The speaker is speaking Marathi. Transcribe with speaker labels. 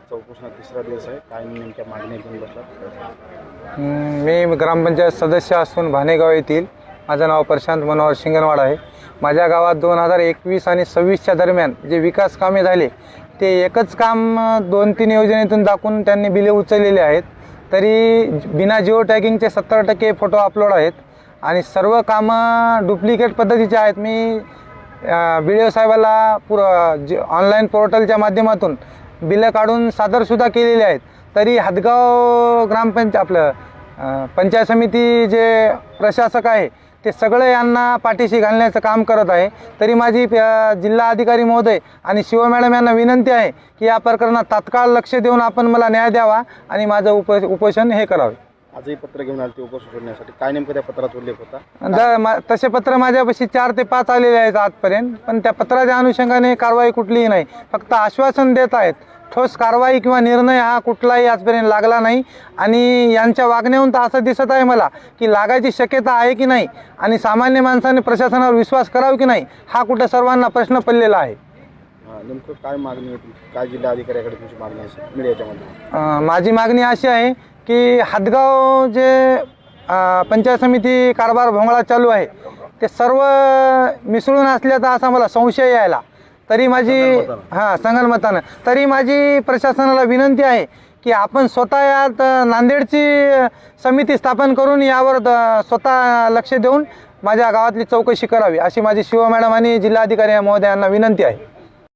Speaker 1: चौकशीचा तिसरा दिवस आहे. काय नेमक्या मागण्या घेऊन बसलात?
Speaker 2: मी ग्रामपंचायत सदस्य असून भाणेगाव येथील. माझं नाव प्रशांत मनोहर शिंगणवाड आहे. माझ्या गावात 2021 आणि 26च्या दरम्यान जे विकास कामे झाले ते एकच काम 2-3 योजनेतून दाखवून त्यांनी बिले उचललेले आहेत. तरी बिना जिओ टॅगिंगचे 70% फोटो अपलोड आहेत आणि सर्व कामं डुप्लिकेट पद्धतीचे आहेत. मी BDO साहेबाला ऑनलाईन पोर्टलच्या माध्यमातून बिलं काढून सादरसुद्धा केलेले आहेत. तरी हदगाव पंचायत समिती जे प्रशासक आहे ते सगळे यांना पाठीशी घालण्याचं काम करत आहे. तरी माझी जिल्हा अधिकारी महोदय आणि शिव मॅडम यांना विनंती आहे की या प्रकरणात तात्काळ लक्ष देऊन आपण मला न्याय द्यावा आणि माझं उपोषण हे करावे.
Speaker 1: आजही पत्र घेऊन आले ते उपोषण सोडण्यासाठी. काय नेमकं त्या पत्रात उल्लेख होता?
Speaker 2: तसे पत्र माझ्यापाशी 4 ते 5 आलेले आहेत आजपर्यंत, पण त्या पत्राच्या अनुषंगाने कारवाई कुठलीही नाही. फक्त आश्वासन देत आहेत. ठोस कारवाई किंवा निर्णय हा कुठलाही आजपर्यंत लागला नाही आणि यांच्या वागण्याहून तर असं दिसत आहे मला की लागायची शक्यता आहे की नाही आणि सामान्य माणसाने प्रशासनावर विश्वास करावा की नाही हा कुठं सर्वांना प्रश्न पडलेला आहे.
Speaker 1: नेमकं काय मागणी होती? काय जिल्हा अधिकाऱ्याकडे तुमची मागणी असेल मीडियाच्यामध्ये?
Speaker 2: माझी मागणी अशी आहे की हदगाव जे पंचायत समिती कारभार भोंगळा चालू आहे ते सर्व मिसळून असल्याचा असा मला संशय यायला. तरी माझी संगनमतानं तरी माझी प्रशासनाला विनंती आहे की आपण स्वतः यात नांदेडची समिती स्थापन करून यावर स्वतः लक्ष देऊन माझ्या गावातली चौकशी करावी अशी माझी शिव मॅडम आणि जिल्हाधिकारी महोदयांना विनंती आहे.